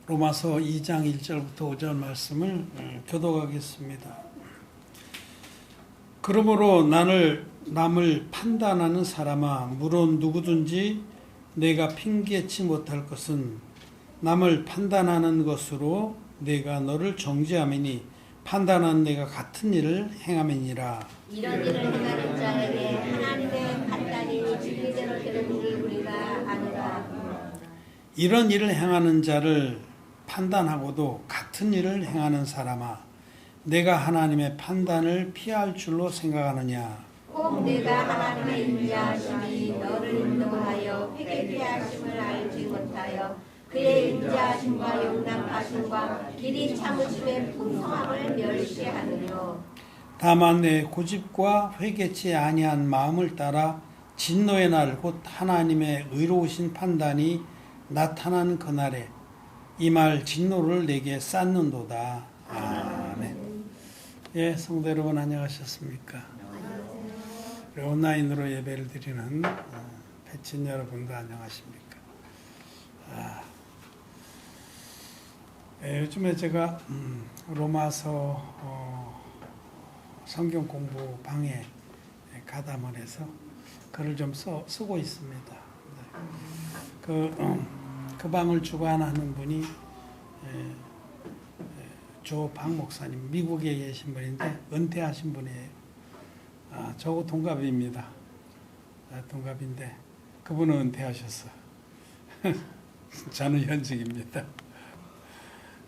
로마서 2장 1절부터 5절 말씀을 교독하겠습니다. 그러므로 남을 판단하는 사람아, 물론 누구든지 내가 핑계치 못할 것은 남을 판단하는 것으로 내가 너를 정죄함이니 판단한 내가 같은 일을 행함이니라. 이런 일을 행하는 자에게 하나님의 판단이 진리대로 되는 줄 우리가 아노라. 이런 일을 행하는 자를 판단하고도 같은 일을 행하는 사람아, 내가 하나님의 판단을 피할 줄로 생각하느냐. 꼭 내가 하나님의 인자하심이 너를 인도하여 회개케 하심을 알지 못하여 그의 인자하심과 용납하심과 길이 참으심의 풍성함을 멸시하느뇨. 다만 내 고집과 회개치 아니한 마음을 따라 진노의 날 곧 하나님의 의로우신 판단이 나타나는 그날에 이 말 진노를 내게 쌓는도다. 아멘. 예, 성도 여러분 안녕하셨습니까? 온라인으로 예배를 드리는 패친 여러분도 안녕하십니까? 요즘에 제가 로마서 성경 공부 방에 가담을 해서 글을 좀 쓰고 있습니다. 그 방을 주관하는 분이 조박 목사님, 미국에 계신 분인데 은퇴하신 분이에요. 저하고 동갑입니다. 동갑인데 그분은 은퇴하셨어요. 저는 현직입니다.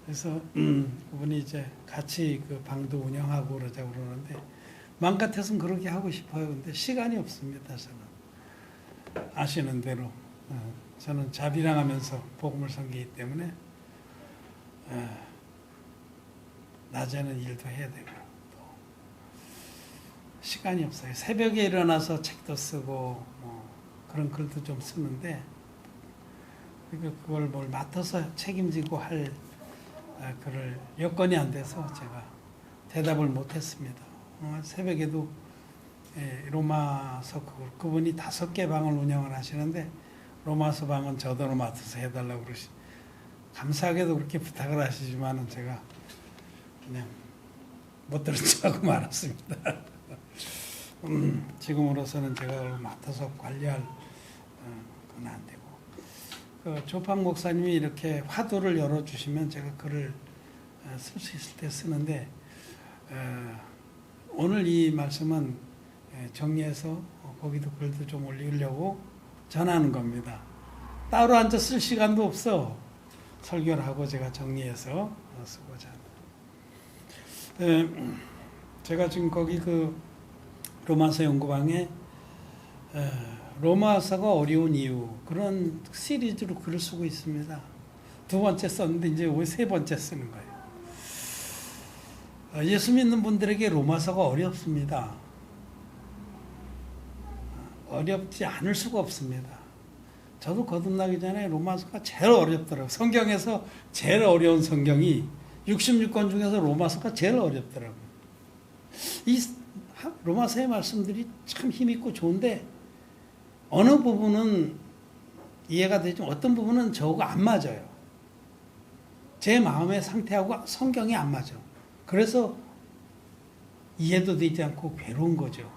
그래서 그분이 이제 같이 그 방도 운영하고 그러자고 그러는데 마음 같아서는 그렇게 하고 싶어요. 근데 시간이 없습니다. 저는 아시는 대로 저는 자비랑하면서 복음을 섬기기 때문에 낮에는 일도 해야 되고 또 시간이 없어요. 새벽에 일어나서 책도 쓰고 뭐 그런 글도 좀 쓰는데 그걸 뭘 맡아서 책임지고 할 그럴 여건이 안 돼서 제가 대답을 못했습니다. 새벽에도 로마서 그분이 5개 방을 운영을 하시는데 로마서 방은 저더러 맡아서 해달라고 그러시. 감사하게도 그렇게 부탁을 하시지만은 제가 그냥 못 들은 척하고 말았습니다. 지금으로서는 제가 그걸 맡아서 관리할 건 안 되고. 조팡 목사님이 이렇게 화두를 열어주시면 제가 글을 쓸 수 있을 때 쓰는데 오늘 이 말씀은 정리해서 거기도 글도 좀 올리려고 전하는 겁니다. 따로 앉아 쓸 시간도 없어. 설교를 하고 제가 정리해서 쓰고자 합니다. 제가 지금 거기 그 로마서 연구방에 로마서가 어려운 이유 그런 시리즈로 글을 쓰고 있습니다. 2번째 썼는데 이제 3번째 쓰는 거예요. 예수 믿는 분들에게 로마서가 어렵습니다. 어렵지 않을 수가 없습니다. 저도 거듭나기 전에 로마서가 제일 어렵더라고요. 성경에서 제일 어려운 성경이 66권 중에서 로마서가 제일 어렵더라고요. 이 로마서의 말씀들이 참 힘있고 좋은데 어느 부분은 이해가 되지만 어떤 부분은 저하고 안 맞아요. 제 마음의 상태하고 성경이 안 맞아. 그래서 이해도 되지 않고 괴로운 거죠.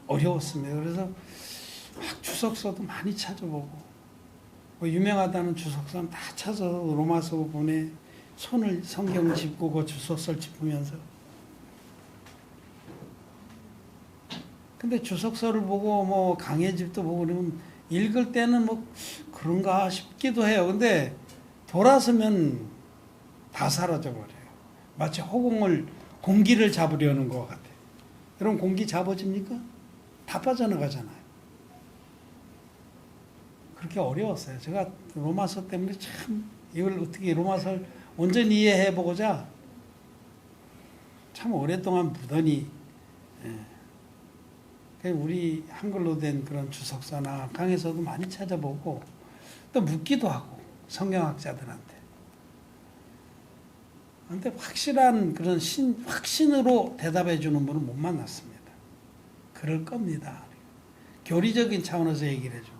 어려웠습니다. 그래서 막 주석서도 많이 찾아보고 뭐 유명하다는 주석서는 다 찾아서 로마서 부분에 손을 성경 짚고 그 주석서를 짚으면서 근데 주석서를 보고 뭐 강해집도 보고 그러면 읽을 때는 뭐 그런가 싶기도 해요. 근데 돌아서면 다 사라져 버려요. 마치 공기를 잡으려는 것 같아요. 여러분 공기 잡아집니까? 다 빠져나가잖아요. 그렇게 어려웠어요. 제가 로마서 때문에 참 이걸 어떻게 로마서를 온전히 이해해 보고자 참 오랫동안 무던히 우리 한글로 된 그런 주석서나 강에서도 많이 찾아보고 또 묻기도 하고 성경학자들한테. 그런데 확실한 그런 확신으로 대답해 주는 분은 못 만났습니다. 그럴 겁니다. 교리적인 차원에서 얘기를 해주고.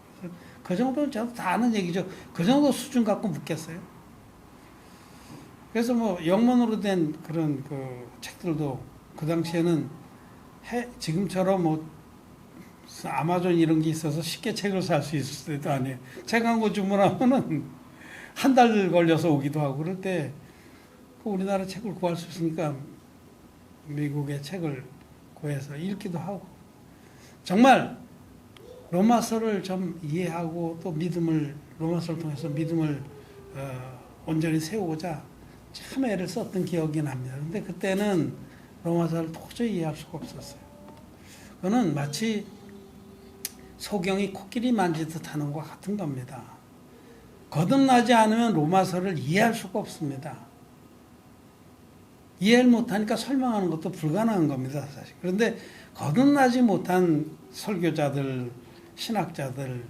그 정도는 저도 다 아는 얘기죠. 그 정도 수준 갖고 묻겠어요. 그래서 뭐 영문으로 된 그런 그 책들도 그 당시에는 지금처럼 뭐 아마존 이런 게 있어서 쉽게 책을 살 수 있을 때도 아니에요. 책 한 권 주문하면은 한 달 걸려서 오기도 하고 그럴 때 우리나라 책을 구할 수 있으니까 미국의 책을 구해서 읽기도 하고 정말 로마서를 좀 이해하고 또 로마서를 통해서 믿음을 온전히 세우고자 참 애를 썼던 기억이 납니다. 근데 그때는 로마서를 도저히 이해할 수가 없었어요. 그거는 마치 소경이 코끼리 만지듯 하는 것과 같은 겁니다. 거듭나지 않으면 로마서를 이해할 수가 없습니다. 이해를 못하니까 설명하는 것도 불가능한 겁니다, 사실. 그런데 거듭나지 못한 설교자들, 신학자들,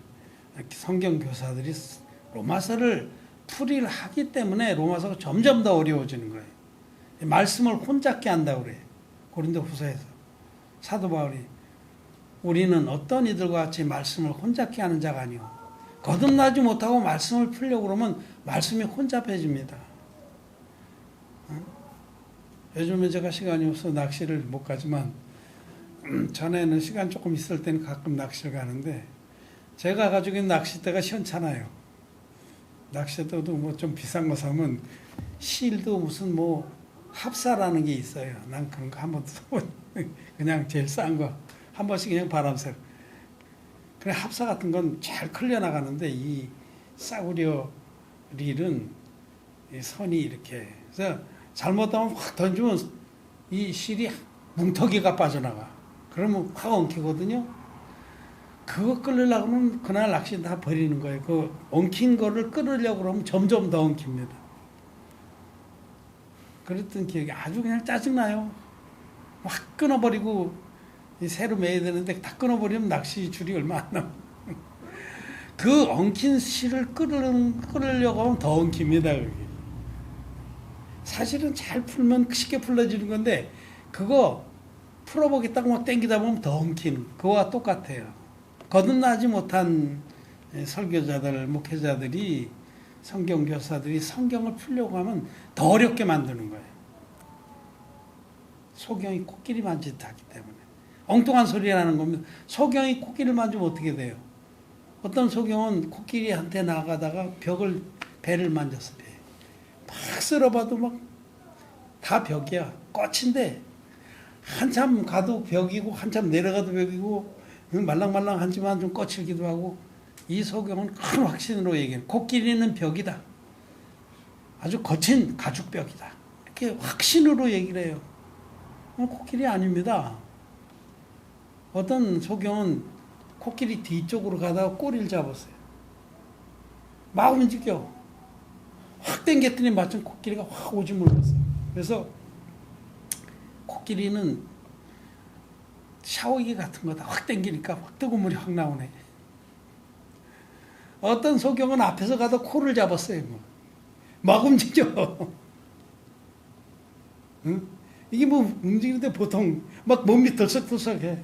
성경교사들이 로마서를 풀이를 하기 때문에 로마서가 점점 더 어려워지는 거예요. 말씀을 혼잡게 한다고 그래요. 고린도후서에서 사도 바울이 우리는 어떤 이들과 같이 말씀을 혼잡게 하는 자가 아니오. 거듭나지 못하고 말씀을 풀려고 그러면 말씀이 혼잡해집니다. 요즘에 제가 시간이 없어서 낚시를 못 가지만 전에는 시간 조금 있을 때는 가끔 낚시를 가는데 제가 가지고 있는 낚싯대가 시원찮아요. 낚싯대도 뭐 좀 비싼 거 사면 실도 무슨 뭐 합사라는 게 있어요. 난 그런 거 한 번도 써본 그냥 제일 싼 거 한 번씩 그냥 바람 쐬고 그래 합사 같은 건 잘 클려 나가는데 이 싸구려 릴은 이 선이 이렇게 그래서 잘못하면 확 던지면 이 실이 뭉텅이가 빠져나가. 그러면 확 엉키거든요. 그거 끌으려고 하면 그날 낚시 다 버리는 거예요. 그 엉킨 거를 끌으려고 그러면 점점 더 엉킵니다. 그랬던 기억이 아주 그냥 짜증나요. 확 끊어버리고 새로 매야 되는데 다 끊어버리면 낚시 줄이 얼마 안 남아. 그 엉킨 실을 끌으려고 하면 더 엉킵니다. 그게. 사실은 잘 풀면 쉽게 풀어지는 건데 그거 풀어보겠다고 막 땡기다 보면 더 엉키는 그거와 똑같아요. 거듭나지 못한 설교자들, 목회자들이 성경교사들이 성경을 풀려고 하면 더 어렵게 만드는 거예요. 소경이 코끼리 만지듯 하기 때문에 엉뚱한 소리라는 겁니다. 소경이 코끼리를 만지면 어떻게 돼요? 어떤 소경은 코끼리한테 나가다가 배를 만졌어. 막 쓸어봐도 막 다 벽이야. 꽃인데 한참 가도 벽이고 한참 내려가도 벽이고 말랑말랑하지만 좀 거칠기도 하고 이 소경은 큰 확신으로 얘기해요. 코끼리는 벽이다. 아주 거친 가죽벽이다. 이렇게 확신으로 얘기를 해요. 코끼리 아닙니다. 어떤 소경은 코끼리 뒤쪽으로 가다가 꼬리를 잡았어요. 막 움직여. 확 당겼더니 마침 코끼리가 확 오줌을 냈어요. 그래서 코끼리는 샤워기 같은 거다 확 당기니까 확 뜨거운 물이 확 나오네. 어떤 소경은 앞에서 가다 코를 잡았어요. 막 움직여. 응? 이게 뭐 움직이는데 보통 막 몸이 들썩들썩해.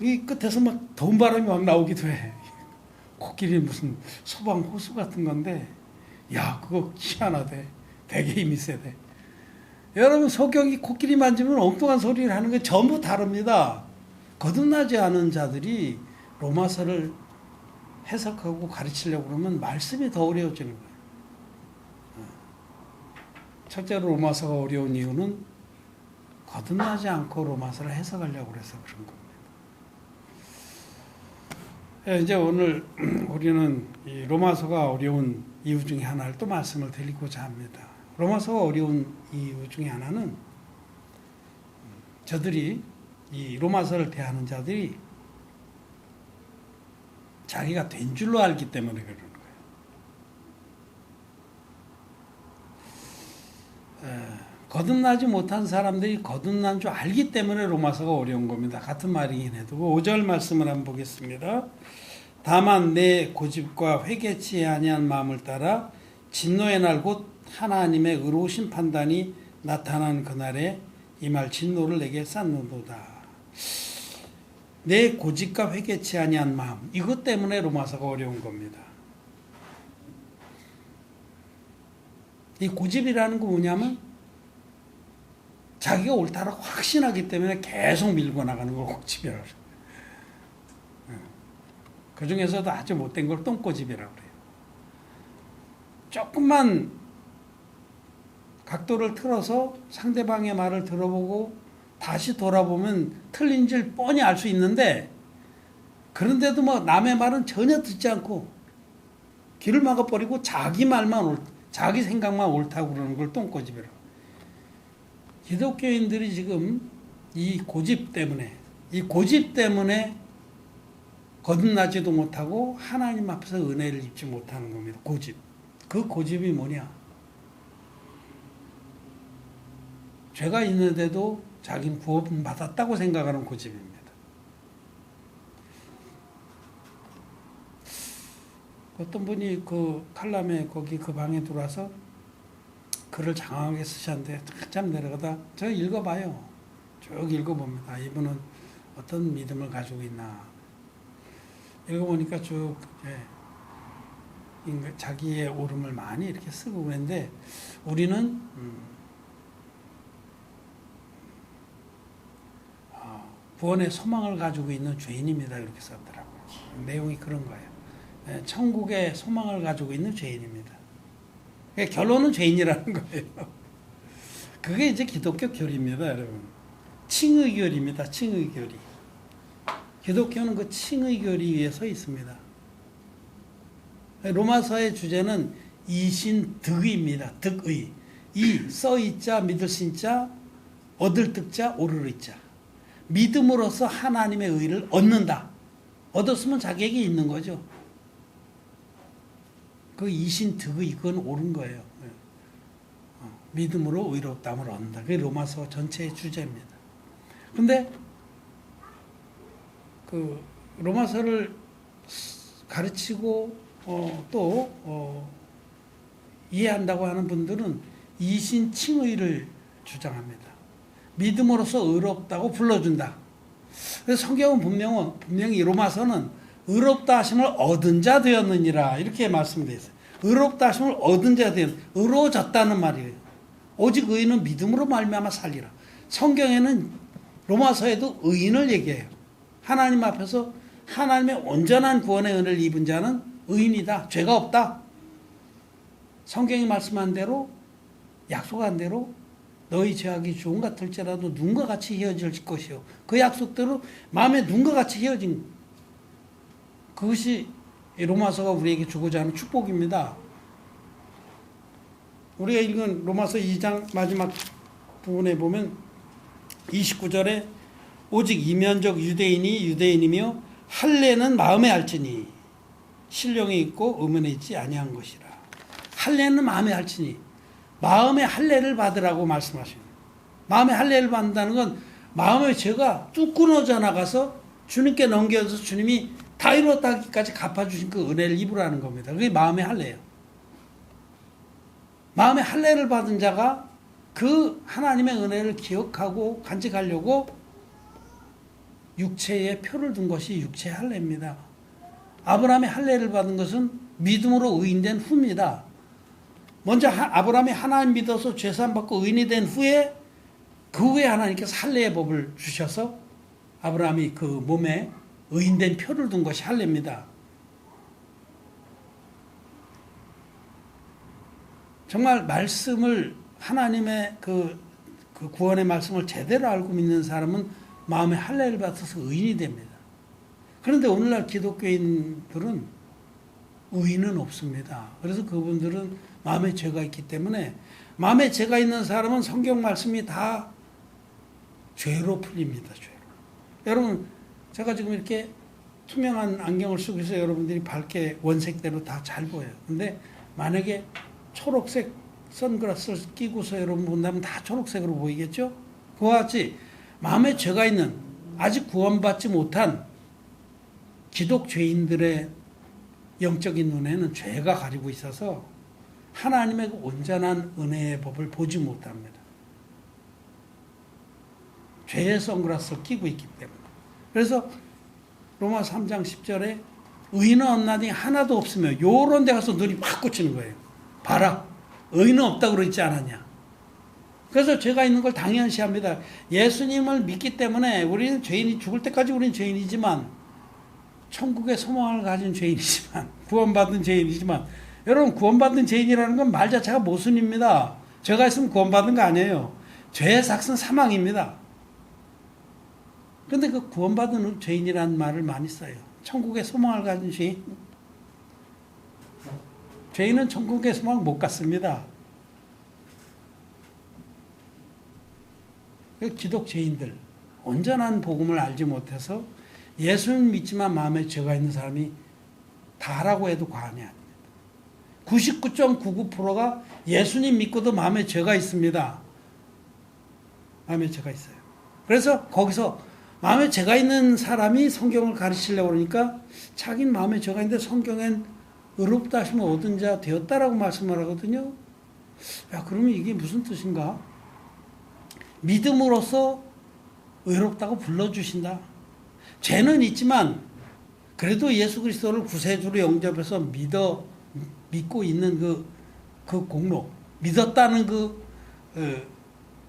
이 끝에서 막 더운 바람이 막 나오기도 해. 코끼리 무슨 소방 호수 같은 건데 야 그거 희한하대. 되게 힘이 세대. 여러분 소경이 코끼리 만지면 엉뚱한 소리를 하는 게 전부 다릅니다. 거듭나지 않은 자들이 로마서를 해석하고 가르치려고 그러면 말씀이 더 어려워지는 거예요. 첫째로 로마서가 어려운 이유는 거듭나지 않고 로마서를 해석하려고 해서 그런 겁니다. 이제 오늘 우리는 이 로마서가 어려운 이유 중에 하나를 또 말씀을 드리고자 합니다. 로마서가 어려운 이유 중에 하나는 저들이 이 로마서를 대하는 자들이 자기가 된 줄로 알기 때문에 그러는 거예요. 거듭나지 못한 사람들이 거듭난 줄 알기 때문에 로마서가 어려운 겁니다. 같은 말이긴 해도 5절 말씀을 한번 보겠습니다. 다만 내 고집과 회개치 아니한 마음을 따라 진노의 날 곧 하나님의 의로우신 판단이 나타난 그날에 이 말 진노를 내게 쌓는도다. 내 고집과 회개치 아니한 마음, 이것 때문에 로마서가 어려운 겁니다. 이 고집이라는 거 뭐냐면 자기가 옳다라고 확신하기 때문에 계속 밀고 나가는 걸 고집이라고 해요. 그 중에서도 아주 못된 걸 똥고집이라고 그래요. 조금만 각도를 틀어서 상대방의 말을 들어보고 다시 돌아보면 틀린 줄 뻔히 알 수 있는데, 그런데도 뭐 남의 말은 전혀 듣지 않고 귀를 막아버리고 자기 말만 자기 생각만 옳다고 그러는 걸 똥고집이라고. 기독교인들이 지금 이 고집 때문에 거듭나지도 못하고 하나님 앞에서 은혜를 입지 못하는 겁니다. 고집. 그 고집이 뭐냐? 죄가 있는데도 자기는 구원 받았다고 생각하는 고집입니다. 어떤 분이 그 칼럼에 거기 그 방에 들어와서 글을 장황하게 쓰셨는데 한참 내려가다 제가 읽어봐요. 쭉 읽어봅니다. 이분은 어떤 믿음을 가지고 있나. 읽어보니까 쭉 자기의 옳음을 많이 이렇게 쓰고 그랬는데, 우리는 구원의 소망을 가지고 있는 죄인입니다. 이렇게 썼더라고요. 내용이 그런 거예요. 천국의 소망을 가지고 있는 죄인입니다. 결론은 죄인이라는 거예요. 그게 이제 기독교 교리입니다, 여러분. 칭의 교리입니다. 칭의 교리. 기독교는 그 칭의 교리 위에 서 있습니다. 로마서의 주제는 이신득의입니다. 득의. 써있자, 믿을 신자, 얻을 득자, 오를 의자. 믿음으로써 하나님의 의를 얻는다. 얻었으면 자기에게 있는 거죠. 그 이신득의, 그건 옳은 거예요. 믿음으로 의롭다함을 얻는다. 그게 로마서 전체의 주제입니다. 근데 그 로마서를 가르치고 이해한다고 하는 분들은 이신칭의를 주장합니다. 믿음으로써 의롭다고 불러준다. 그래서 성경은 분명히 로마서는 의롭다 하심을 얻은 자 되었느니라 이렇게 말씀되어 있어요. 의롭다 하심을 얻은 자 되었, 의로워졌다는 말이에요. 오직 의인은 믿음으로 말미암아 살리라. 성경에는 로마서에도 의인을 얘기해요. 하나님 앞에서 하나님의 온전한 구원의 은혜를 입은 자는 의인이다. 죄가 없다. 성경이 말씀한 대로, 약속한 대로 너희 죄악이 주홍 같을지라도 눈과 같이 헤어질 것이요. 그 약속대로 마음에 눈과 같이 헤어진, 그것이 로마서가 우리에게 주고자 하는 축복입니다. 우리가 읽은 로마서 2장 마지막 부분에 보면 29절에 오직 이면적 유대인이 유대인이며 할례는 마음에 알지니 신령에 있고 의문에 있지 아니한 것이라. 할례는 마음에 알지니, 마음의 할례를 받으라고 말씀하십니다. 마음의 할례를 받는다는 건 마음의 죄가 뚝 끊어져 나가서 주님께 넘겨서 주님이 다 이뤘다기까지 갚아주신 그 은혜를 입으라는 겁니다. 그게 마음의 할례예요. 마음의 할례를 받은 자가 그 하나님의 은혜를 기억하고 간직하려고 육체에 표를 둔 것이 육체의 할례입니다. 아브라함의 할례를 받은 것은 믿음으로 의인된 후입니다. 먼저 아브라함이 하나님 믿어서 죄사함 받고 의인이 된 후에, 그 후에 하나님께서 할례의 법을 주셔서 아브라함이 그 몸에 의인된 표를 둔 것이 할례입니다. 정말 말씀을, 하나님의 그 구원의 말씀을 제대로 알고 믿는 사람은 마음의 할례를 받아서 의인이 됩니다. 그런데 오늘날 기독교인들은 의인은 없습니다. 그래서 그분들은 마음에 죄가 있기 때문에, 마음에 죄가 있는 사람은 성경 말씀이 다 죄로 풀립니다. 죄로. 여러분, 제가 지금 이렇게 투명한 안경을 쓰고 있어서 여러분들이 밝게 원색대로 다 잘 보여요. 근데 만약에 초록색 선글라스를 끼고서 여러분 본다면 다 초록색으로 보이겠죠? 그와 같이 마음에 죄가 있는, 아직 구원받지 못한 기독죄인들의 영적인 눈에는 죄가 가리고 있어서 하나님의 온전한 은혜의 법을 보지 못합니다. 죄의 선글라스를 끼고 있기 때문에. 그래서 로마 3장 10절에 의인은 없나니 하나도 없으며 요런 데 가서 눈이 팍 꽂히는 거예요. 봐라. 의인은 없다고 그러지 않았냐. 그래서 죄가 있는 걸 당연시합니다. 예수님을 믿기 때문에 우리는 죄인이 죽을 때까지 우리는 죄인이지만 천국의 소망을 가진 죄인이지만 구원받은 죄인이지만 여러분 구원받은 죄인이라는 건 말 자체가 모순입니다. 죄가 있으면 구원받은 거 아니에요. 죄의 삭은 사망입니다. 그런데 그 구원받은 죄인이라는 말을 많이 써요. 천국의 소망을 가진 죄인. 죄인은 천국의 소망 못 갖습니다. 기독 죄인들, 온전한 복음을 알지 못해서 예수는 믿지만 마음에 죄가 있는 사람이 다라고 해도 과언이 아닙니다. 99.99%가 예수님 믿고도 마음에 죄가 있습니다. 마음에 죄가 있어요. 그래서 거기서 마음에 죄가 있는 사람이 성경을 가르치려고 그러니까 자기는 마음에 죄가 있는데 성경엔 의롭다 하시면 얻은 자 되었다라고 말씀을 하거든요. 야, 그러면 이게 무슨 뜻인가? 믿음으로써 의롭다고 불러주신다. 죄는 있지만 그래도 예수 그리스도를 구세주로 영접해서 믿고 있는 그 공로, 믿었다는 그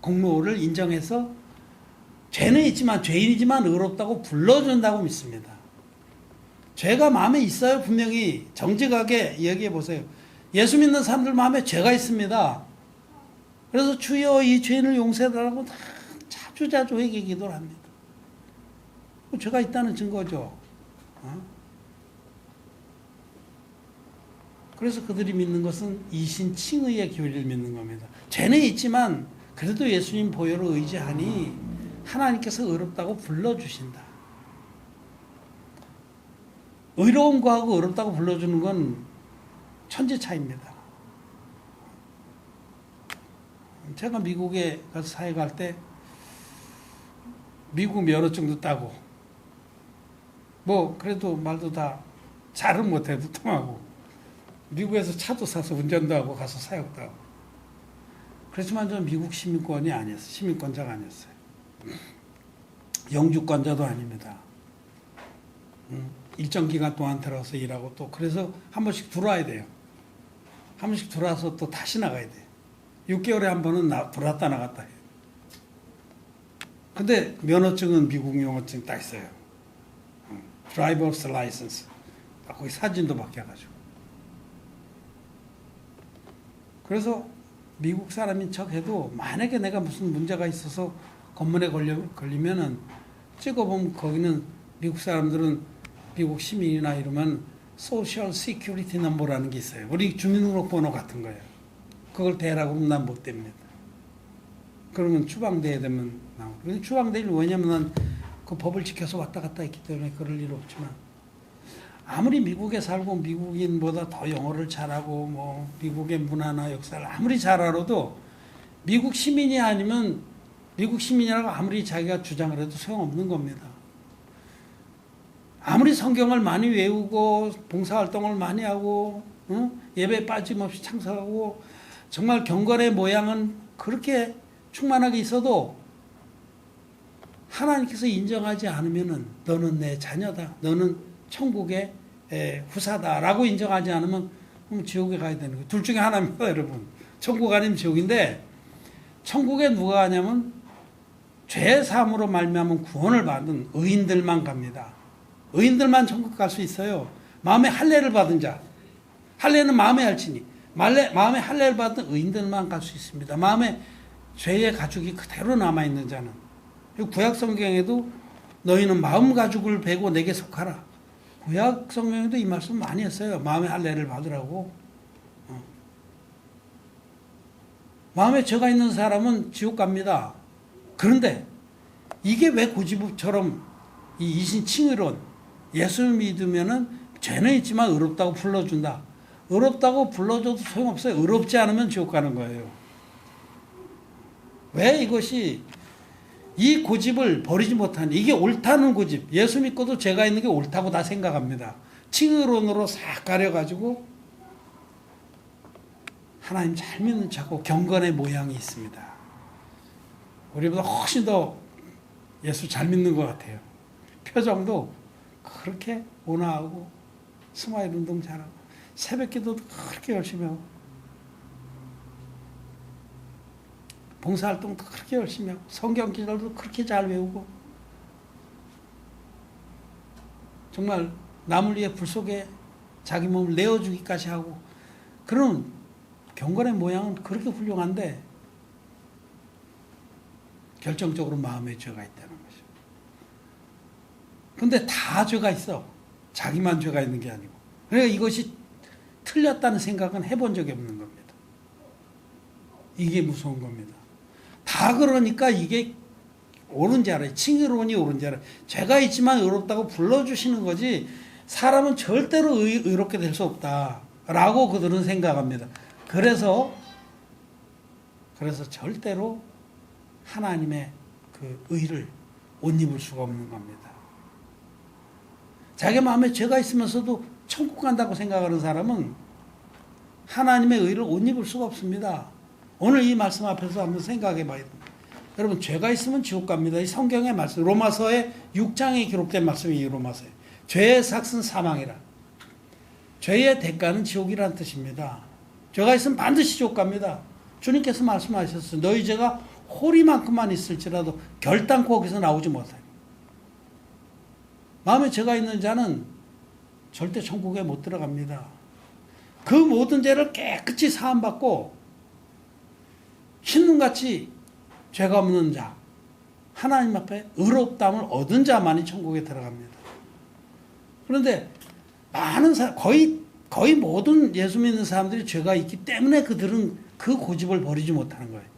공로를 인정해서 죄는 있지만 죄인이지만 의롭다고 불러준다고 믿습니다. 죄가 마음에 있어요. 분명히 정직하게 이야기해 보세요. 예수 믿는 사람들 마음에 죄가 있습니다. 그래서 주여 이 죄인을 용서해달라고 자주자주 회개 기도를 합니다. 죄가 있다는 증거죠. 그래서 그들이 믿는 것은 이신 칭의의 교리를 믿는 겁니다. 죄는 있지만 그래도 예수님 보혈을 의지하니 하나님께서 의롭다고 불러주신다. 의로운 거하고 의롭다고 불러주는 건 천지 차이입니다. 제가 미국에 가서 사역할 때 미국 면허증도 따고 뭐 그래도 말도 다 잘은 못해도 통하고 미국에서 차도 사서 운전도 하고 가서 사역도 하고 그렇지만 저는 미국 시민권이 아니었어요. 시민권자가 아니었어요. 영주권자도 아닙니다. 일정 기간 동안 들어서 일하고 또 그래서 한 번씩 들어와야 돼요. 한 번씩 들어와서 또 다시 나가야 돼요. 6개월에 한 번은 들어왔다 나갔다 해요. 근데 면허증은 미국 면허증 딱 있어요. 드라이버스 라이선스. 거기 사진도 바뀌어가지고. 그래서 미국 사람인 척 해도 만약에 내가 무슨 문제가 있어서 검문에 걸리면은 찍어보면 거기는 미국 사람들은 미국 시민이나 이러면 소셜 시큐리티 넘버라는 게 있어요. 우리 주민등록번호 같은 거예요. 그걸 대라고 하면 난 못 댑니다. 그러면 추방돼야 되면 나오고. 추방될 일 왜냐면 난 그 법을 지켜서 왔다 갔다 했기 때문에 그럴 일 없지만 아무리 미국에 살고 미국인보다 더 영어를 잘하고 뭐 미국의 문화나 역사를 아무리 잘 알아도 미국 시민이 아니면 미국 시민이라고 아무리 자기가 주장을 해도 소용없는 겁니다. 아무리 성경을 많이 외우고 봉사활동을 많이 하고 예배 빠짐없이 참석하고 정말 경건의 모양은 그렇게 충만하게 있어도 하나님께서 인정하지 않으면은 너는 내 자녀다. 너는 천국의 후사다라고 인정하지 않으면 지옥에 가야 되는 거예요. 둘 중에 하나입니다, 여러분. 천국 아니면 지옥인데 천국에 누가 가냐면 죄 사함으로 말미암은 구원을 받은 의인들만 갑니다. 의인들만 천국 갈 수 있어요. 마음에 할례를 받은 자. 할례는 마음에 할지니 마음에 할례를 받은 의인들만 갈 수 있습니다. 마음에 죄의 가죽이 그대로 남아있는 자는. 구약 성경에도 너희는 마음 가죽을 베고 내게 속하라. 구약 성경에도 이 말씀 많이 했어요. 마음에 할례를 받으라고. 마음에 죄가 있는 사람은 지옥 갑니다. 그런데 이게 왜 고집처럼 이 이신칭의론 예수를 믿으면은 죄는 있지만 의롭다고 불러준다. 의롭다고 불러줘도 소용없어요. 의롭지 않으면 지옥 가는 거예요. 왜 이것이 이 고집을 버리지 못하는 이게 옳다는 고집. 예수 믿고도 죄가 있는 게 옳다고 다 생각합니다. 칭의론으로 싹 가려가지고 하나님 잘 믿는 척하고 경건의 모양이 있습니다. 우리보다 훨씬 더 예수 잘 믿는 것 같아요. 표정도 그렇게 온화하고 스마일 운동 잘하고 새벽 기도도 그렇게 열심히 하고 봉사활동도 그렇게 열심히 하고 성경 기절도 그렇게 잘 외우고 정말 남을 위해 불 속에 자기 몸을 내어주기까지 하고 그런 경건의 모양은 그렇게 훌륭한데 결정적으로 마음에 죄가 있다는 거죠. 근데 다 죄가 있어. 자기만 죄가 있는 게 아니고. 그러니까 이것이 틀렸다는 생각은 해본 적이 없는 겁니다. 이게 무서운 겁니다. 다 그러니까 이게 옳은지 알아요. 칭의로운이 옳은지 알아요. 죄가 있지만 의롭다고 불러주시는 거지 사람은 절대로 의롭게 될 수 없다라고 그들은 생각합니다. 그래서 절대로 하나님의 그 의를 옷 입을 수가 없는 겁니다. 자기 마음에 죄가 있으면서도 천국 간다고 생각하는 사람은 하나님의 의를 옷 입을 수가 없습니다. 오늘 이 말씀 앞에서 한번 생각해 봐야 됩니다. 여러분 죄가 있으면 지옥 갑니다. 이 성경의 말씀 로마서의 6장에 기록된 말씀이 로마서에 죄의 삭은 사망이라 죄의 대가는 지옥이라는 뜻입니다. 죄가 있으면 반드시 지옥 갑니다. 주님께서 말씀하셨어요. 너희 죄가 호리만큼만 있을지라도 결단코 거기서 나오지 못해요. 마음에 죄가 있는 자는 절대 천국에 못 들어갑니다. 그 모든 죄를 깨끗이 사함받고 흰눈같이 죄가 없는 자, 하나님 앞에 의롭다함을 얻은 자만이 천국에 들어갑니다. 그런데 많은 사람, 거의 모든 예수 믿는 사람들이 죄가 있기 때문에 그들은 그 고집을 버리지 못하는 거예요.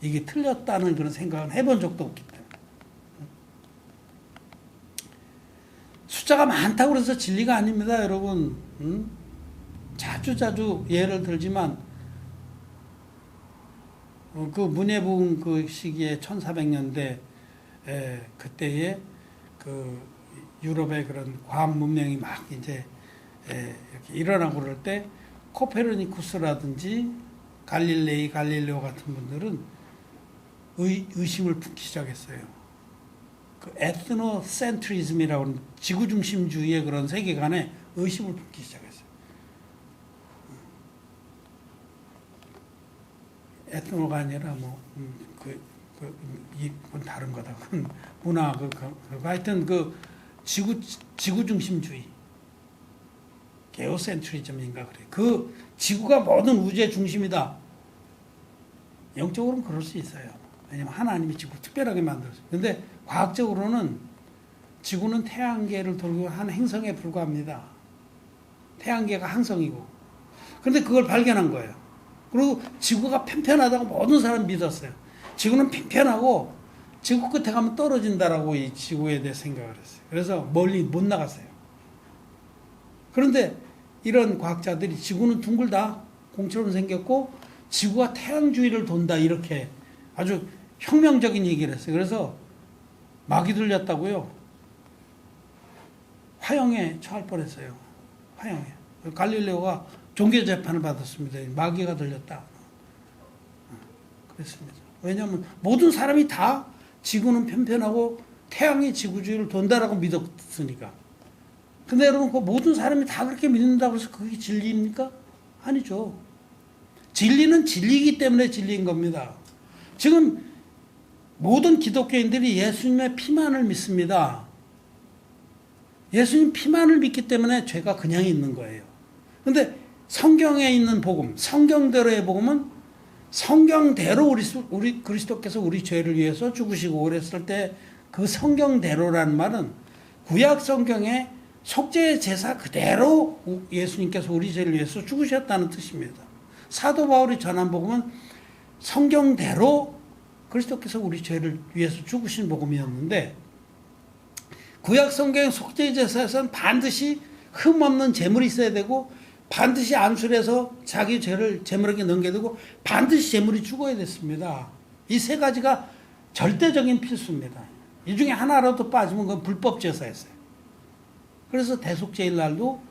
이게 틀렸다는 그런 생각을 해본 적도 없기 때문에. 숫자가 많다고 해서 진리가 아닙니다, 여러분. 자주 예를 들지만 그 문예부흥 그 시기에 1400년대 그때에 그 유럽의 그런 과학 문명이 막 이제 이렇게 일어나고 그럴 때 코페르니쿠스라든지 갈릴레오 같은 분들은 의심을 품기 시작했어요. 그 에트노센트리즘이라고 하는 지구중심주의의 그런 세계관에 의심을 품기 시작했어요. 에트노가 아니라 이건 다른 거다. 그건 문화 하여튼 그 지구중심주의 게오센트리즘인가 그래. 그 지구가 모든 우주의 중심이다. 영적으로는 그럴 수 있어요. 왜냐면 하나님이 지구를 특별하게 만들었어요. 근데 과학적으로는 지구는 태양계를 돌고 한 행성에 불과합니다. 태양계가 항성이고. 그런데 그걸 발견한 거예요. 그리고 지구가 편편하다고 모든 사람이 믿었어요. 지구는 편편하고 지구 끝에 가면 떨어진다라고 이 지구에 대해 생각을 했어요. 그래서 멀리 못 나갔어요. 그런데 이런 과학자들이 지구는 둥글다, 공처럼 생겼고 지구가 태양 주위를 돈다 이렇게 아주 혁명적인 얘기를 했어요. 그래서 막이 들렸다고요. 화형에 처할 뻔했어요. 화형에. 갈릴레오가 종교 재판을 받았습니다. 마귀가 들렸다. 그랬습니다. 왜냐하면 모든 사람이 다 지구는 편편하고 태양이 지구주위를 돈다라고 믿었으니까. 근데 여러분 그 모든 사람이 다 그렇게 믿는다고 해서 그게 진리입니까? 아니죠. 진리는 진리이기 때문에 진리인 겁니다. 지금 모든 기독교인들이 예수님의 피만을 믿습니다. 예수님 피만을 믿기 때문에 죄가 그냥 있는 거예요. 근데 성경에 있는 복음, 성경대로의 복음은 성경대로 우리 그리스도께서 우리 죄를 위해서 죽으시고 그랬을 때 그 성경대로라는 말은 구약 성경의 속죄의 제사 그대로 예수님께서 우리 죄를 위해서 죽으셨다는 뜻입니다. 사도 바울이 전한 복음은 성경대로 그리스도께서 우리 죄를 위해서 죽으신 복음이었는데 구약 성경의 속죄의 제사에서는 반드시 흠없는 제물이 있어야 되고 반드시 안술해서 자기 죄를 제물에게 넘겨야 되고 반드시 제물이 죽어야 됐습니다. 이 세 가지가 절대적인 필수입니다. 이 중에 하나라도 빠지면 그건 불법 제사였어요. 그래서 대속죄일 날도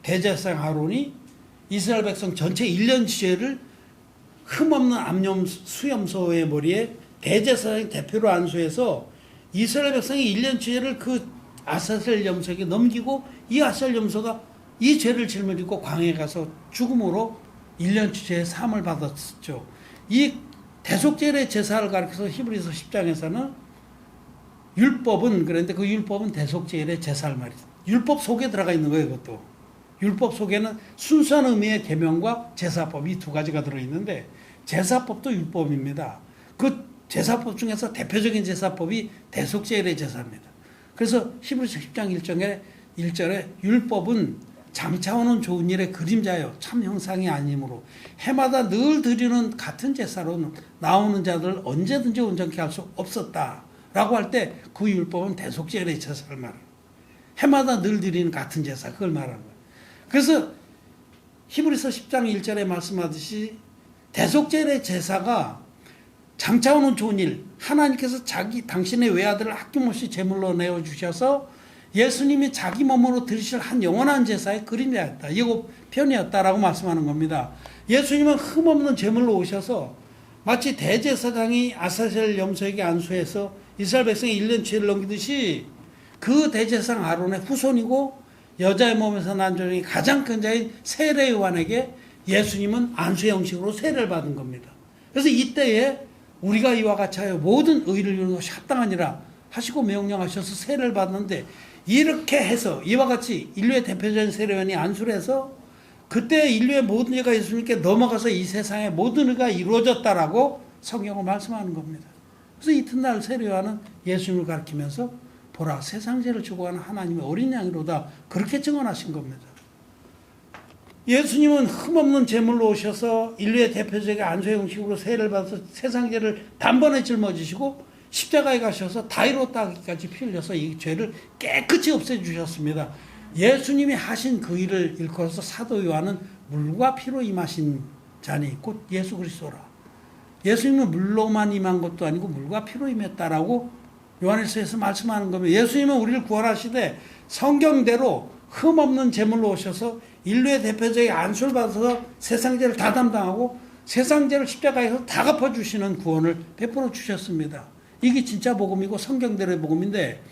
대제사장 아론이 이스라엘 백성 전체 1년 죄를 흠없는 암염 수염소의 머리에 대제사장이 대표로 안수해서 이스라엘 백성이 1년 죄를 그 아사셀 염소에게 넘기고 이 아사셀 염소가 이 죄를 짊어지고 광야에 가서 죽음으로 1년치 죄의 사함을 받았죠. 이 대속죄의 제사를 가리켜서 히브리서 10장에서는 율법은, 그런데 그 율법은 대속죄의 제사를 말이죠. 율법 속에 들어가 있는 거예요. 그것도 율법 속에는 순수한 의미의 계명과 제사법 이 두 가지가 들어있는데, 제사법도 율법입니다. 그 제사법 중에서 대표적인 제사법이 대속죄의 제사입니다. 그래서 히브리서 10장 1절에 율법은 장차오는 좋은 일의 그림자요 참 형상이 아니므로 해마다 늘 드리는 같은 제사로 나오는 자들을 언제든지 온전케 할 수 없었다 라고 할 때 그 율법은 대속죄의 제사를 말합니다. 해마다 늘 드리는 같은 제사, 그걸 말하는 거예요. 그래서 히브리서 10장 1절에 말씀하듯이 대속죄의 제사가 장차오는 좋은 일, 하나님께서 당신의 외아들을 아낌없이 제물로 내어주셔서 예수님이 자기 몸으로 드리실 한 영원한 제사의 그림이었다, 예고편이었다라고 말씀하는 겁니다. 예수님은 흠없는 제물로 오셔서 마치 대제사장이 아사셀 염소에게 안수해서 이스라엘 백성의 1년 죄를 넘기듯이 그 대제사장 아론의 후손이고 여자의 몸에서 난 종이 가장 큰 자인 세례 요한에게 예수님은 안수의 형식으로 세례를 받은 겁니다. 그래서 이때에 우리가 이와 같이 하여 모든 의를 이루는 것이 합당하니라 하시고 명령하셔서 세례를 받는데, 이렇게 해서 이와 같이 인류의 대표적인 세례원이 안수를 해서 그때 인류의 모든 죄가 예수님께 넘어가서 이 세상의 모든 의가 이루어졌다라고 성경은 말씀하는 겁니다. 그래서 이튿날 세례요한은 예수님을 가리키면서 보라 세상 죄를 지고 가는 하나님의 어린 양이로다, 그렇게 증언하신 겁니다. 예수님은 흠없는 제물로 오셔서 인류의 대표적인 안수의 형식으로 세례를 받아서 세상 죄를 단번에 짊어지시고 십자가에 가셔서 다 이뤘다기까지 피 흘려서 이 죄를 깨끗이 없애주셨습니다. 예수님이 하신 그 일을 일컬어서 사도 요한은 물과 피로 임하신 자니 곧 예수 그리스도라. 예수님은 물로만 임한 것도 아니고 물과 피로 임했다라고 요한일서에서 말씀하는 겁니다. 예수님은 우리를 구원하시되 성경대로 흠없는 제물로 오셔서 인류의 대표적인 안수를 받아서 세상 죄를 다 담당하고 세상 죄를 십자가에서 다 갚아주시는 구원을 베풀어 주셨습니다. 이게 진짜 복음이고 성경대로의 복음인데,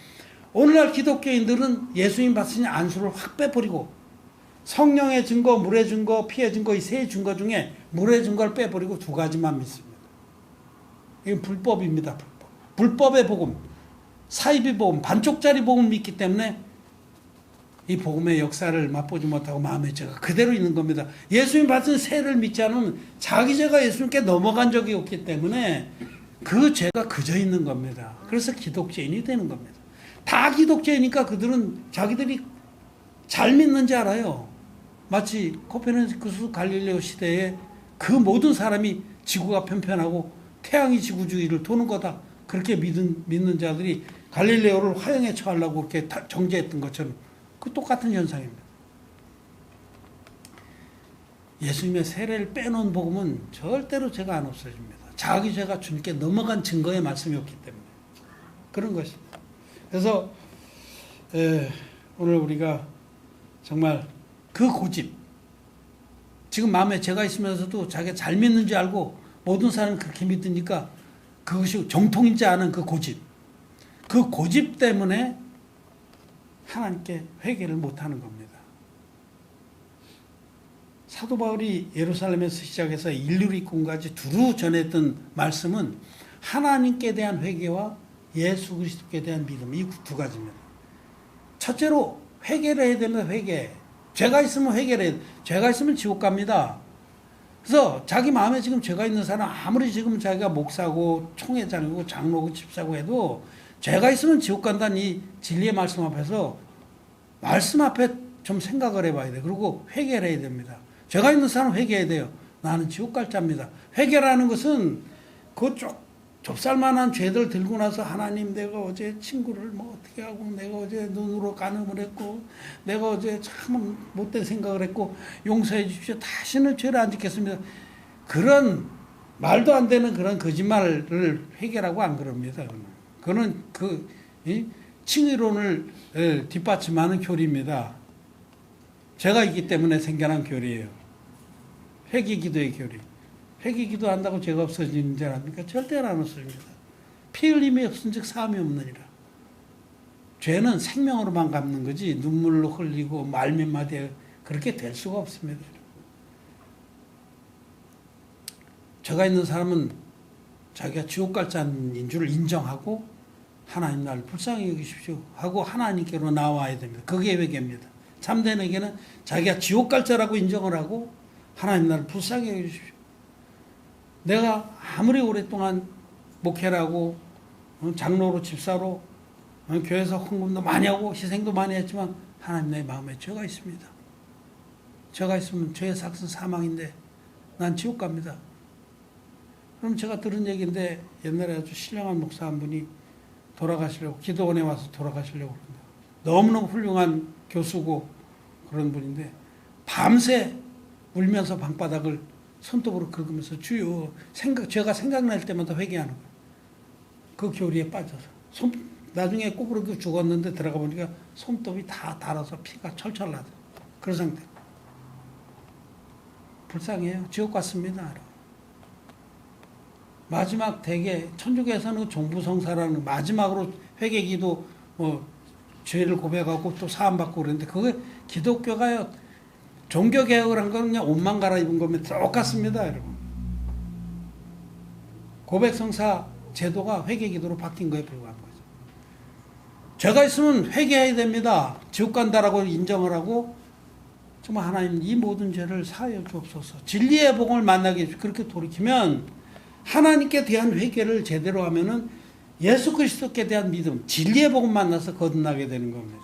오늘날 기독교인들은 예수님 받으신 안수를 확 빼버리고 성령의 증거, 물의 증거, 피의 증거, 이 세 증거 중에 물의 증거를 빼버리고 두 가지만 믿습니다. 이건 불법입니다. 불법의 복음, 사이비 복음, 반쪽짜리 복음 믿기 때문에 이 복음의 역사를 맛보지 못하고 마음의 죄가 그대로 있는 겁니다. 예수님 받은 세례를 믿지 않으면 자기 죄가 예수님께 넘어간 적이 없기 때문에 그 죄가 그저 있는 겁니다. 그래서 기독죄인이 되는 겁니다. 다 기독죄이니까 그들은 자기들이 잘 믿는지 알아요. 마치 코페르니쿠스 갈릴레오 시대에 그 모든 사람이 지구가 편편하고 태양이 지구주위를 도는 거다, 그렇게 믿는 자들이 갈릴레오를 화형에 처하려고 그렇게 정죄했던 것처럼 그 똑같은 현상입니다. 예수님의 세례를 빼놓은 복음은 절대로 죄가 안 없어집니다. 자기 죄가 주님께 넘어간 증거의 말씀이 없기 때문에 그런 것입니다. 그래서 오늘 우리가 정말 그 고집, 지금 마음에 죄가 있으면서도 자기가 잘 믿는지 알고 모든 사람이 그렇게 믿으니까 그것이 정통인지 아는 그 고집 때문에 하나님께 회개를 못하는 겁니다. 사도 바울이 예루살렘에서 시작해서 일루리콘까지 두루 전했던 말씀은 하나님께 대한 회개와 예수 그리스도께 대한 믿음, 이 두 가지입니다. 첫째로 회개를 해야 됩니다. 회개. 죄가 있으면 회개를 해야 돼요. 죄가 있으면 지옥 갑니다. 그래서 자기 마음에 지금 죄가 있는 사람, 아무리 지금 자기가 목사고 총회장이고 장로고 집사고 해도 죄가 있으면 지옥 간다는 이 진리의 말씀 앞에서 말씀 앞에 좀 생각을 해봐야 돼요. 그리고 회개를 해야 됩니다. 죄가 있는 사람은 회개해야 돼요. 나는 지옥 갈 자입니다. 회개라는 것은 그 좁쌀만한 죄들 들고 나서 하나님, 내가 어제 친구를 뭐 어떻게 하고, 내가 어제 눈으로 간음을 했고, 내가 어제 참 못된 생각을 했고 용서해 주십시오. 다시는 죄를 안 짓겠습니다. 그런 말도 안 되는 그런 거짓말을 회개라고 안 그럽니다. 그거는 칭의론을 뒷받침하는 교리입니다. 죄가 있기 때문에 생겨난 교리예요. 회개기도의 교리. 회개기도 한다고 죄가 없어지는 줄 압니까? 절대 안 없어집니다. 피 흘림이 없은 즉 사함이 없느니라. 죄는 생명으로만 갚는 거지 눈물로 흘리고 말 몇 마디에 그렇게 될 수가 없습니다. 죄가 있는 사람은 자기가 지옥 갈 자인 줄 인정하고 하나님 나를 불쌍히 여기십시오 하고 하나님께로 나와야 됩니다. 그게 회개입니다. 참된 회개는 자기가 지옥 갈 자라고 인정을 하고 하나님 나를 불쌍히 여기십시오. 내가 아무리 오랫동안 목회를 하고 장로로 집사로 교회에서 헌금도 많이 하고 희생도 많이 했지만 하나님 내 마음에 죄가 있습니다. 죄가 있으면 죄의 삭은 사망인데 난 지옥 갑니다. 그럼 제가 들은 얘기인데 옛날에 아주 신령한 목사 한 분이 돌아가시려고 기도원에 와서 돌아가시려고 그런다. 너무너무 훌륭한 교수고 그런 분인데 밤새 울면서 방바닥을 손톱으로 긁으면서 주여 죄가 생각날 때마다 회개하는 거예요. 그 교리에 빠져서 나중에 꼬부르게 죽었는데 들어가 보니까 손톱이 다 닳아서 피가 철철 나죠. 그런 상태. 불쌍해요. 지옥 갔습니다. 마지막 대개 천주교에서는 종부성사라는 마지막으로 회개기도 죄를 고백하고 또 사함받고 그러는데 그게 기독교가요. 종교개혁을 한 건 그냥 옷만 갈아입은 거면 똑같습니다. 여러분. 고백성사 제도가 회개기도로 바뀐 거에 불과한 거죠. 죄가 있으면 회개해야 됩니다. 지옥 간다라고 인정을 하고 정말 하나님 이 모든 죄를 사하여 주옵소서. 진리의 복음을 만나게 해주시고 그렇게 돌이키면 하나님께 대한 회개를 제대로 하면은 예수 그리스도께 대한 믿음, 진리의 복음 만나서 거듭나게 되는 겁니다.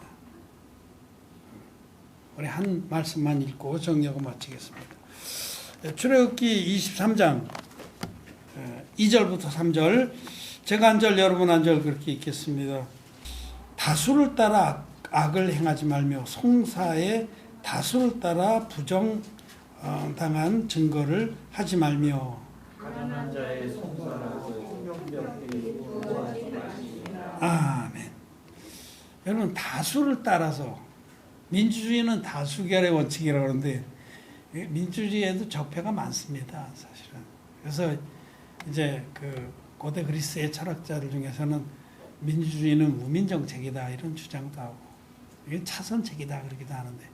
우리 한 말씀만 읽고 정리하고 마치겠습니다. 출애굽기 23장 2절부터 3절 제가 한 절 여러분 한 절 그렇게 읽겠습니다. 다수를 따라 악을 행하지 말며 송사에 다수를 따라 부정당한 증거를 하지 말며 가난한 자의 송사라고 홍명되게 아멘. 여러분 다수를 따라서 민주주의는 다수결의 원칙이라고 하는데 민주주의에도 적폐가 많습니다. 사실은. 그래서 이제 그 고대 그리스의 철학자들 중에서는 민주주의는 무민정책이다 이런 주장도 하고 이게 차선책이다 그러기도 하는데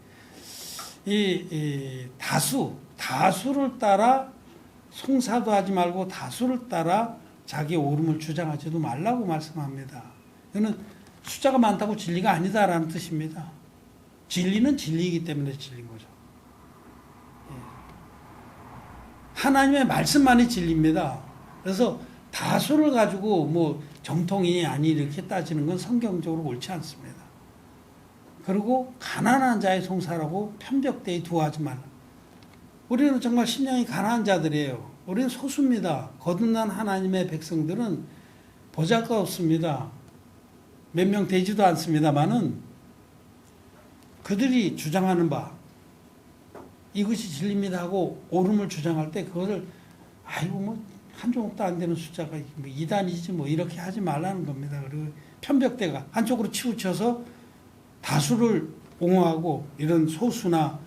이 다수를 따라 송사도 하지 말고 다수를 따라 자기 옳음을 주장하지도 말라고 말씀합니다. 이거는 숫자가 많다고 진리가 아니다라는 뜻입니다. 진리는 진리이기 때문에 진리인 거죠. 하나님의 말씀만이 진리입니다. 그래서 다수를 가지고 뭐 정통이 아니 이렇게 따지는 건 성경적으로 옳지 않습니다. 그리고 가난한 자의 송사라고 편벽되이 두어하지 말라. 우리는 정말 심령이 가난한 자들이에요. 우리는 소수입니다. 거듭난 하나님의 백성들은 보잘것없습니다. 몇 명 되지도 않습니다만은 그들이 주장하는 바 이것이 진리입니다 하고 옳음을 주장할 때 그것을 아이고 뭐 한 조각도 안 되는 숫자가 뭐 이단이지 뭐 이렇게 하지 말라는 겁니다. 그리고 편벽대가 한쪽으로 치우쳐서 다수를 옹호하고 이런 소수나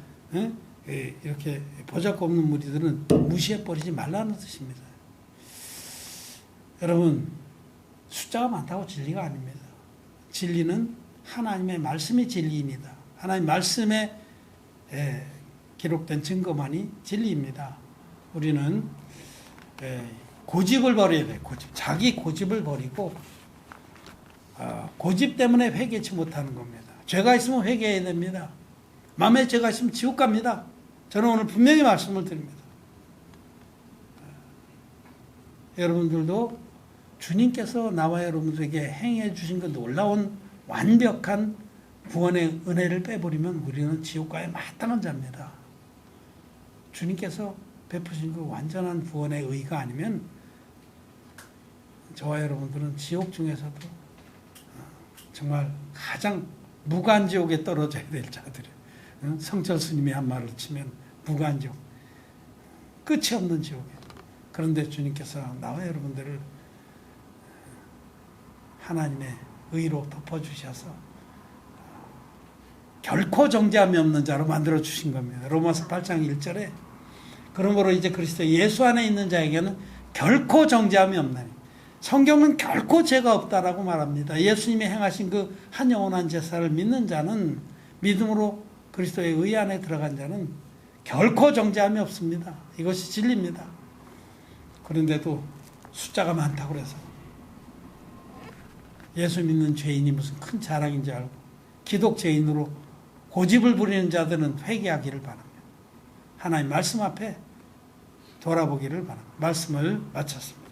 이렇게 보잘것없는 무리들은 무시해버리지 말라는 뜻입니다. 여러분 숫자가 많다고 진리가 아닙니다. 진리는 하나님의 말씀이 진리입니다. 하나님 말씀에 기록된 증거만이 진리입니다. 우리는 고집을 버려야 돼요. 자기 고집을 버리고 고집 때문에 회개치 못하는 겁니다. 죄가 있으면 회개해야 됩니다. 마음에 죄가 있으면 지옥 갑니다. 저는 오늘 분명히 말씀을 드립니다. 여러분들도 주님께서 나와 여러분들에게 행해 주신 그 놀라운 완벽한 구원의 은혜를 빼버리면 우리는 지옥 가에 마땅한 자입니다. 주님께서 베푸신 그 완전한 구원의 의가 아니면 저와 여러분들은 지옥 중에서도 정말 가장 무간지옥에 떨어져야 될 자들이에요. 성철 스님이 한 말을 치면 무간지옥, 끝이 없는 지옥이에요. 그런데 주님께서 나와 여러분들을 하나님의 의로 덮어주셔서 결코 정죄함이 없는 자로 만들어 주신 겁니다. 로마서 8장 1절에 그러므로 이제 그리스도 예수 안에 있는 자에게는 결코 정죄함이 없나니 성경은 결코 죄가 없다라고 말합니다. 예수님이 행하신 그 한 영원한 제사를 믿는 자는, 믿음으로 그리스도의 의 안에 들어간 자는 결코 정죄함이 없습니다. 이것이 진리입니다. 그런데도 숫자가 많다고 그래서 예수 믿는 죄인이 무슨 큰 자랑인지 알고 기독죄인으로 고집을 부리는 자들은 회개하기를 바랍니다. 하나님 말씀 앞에 돌아보기를 바랍니다. 말씀을 마쳤습니다.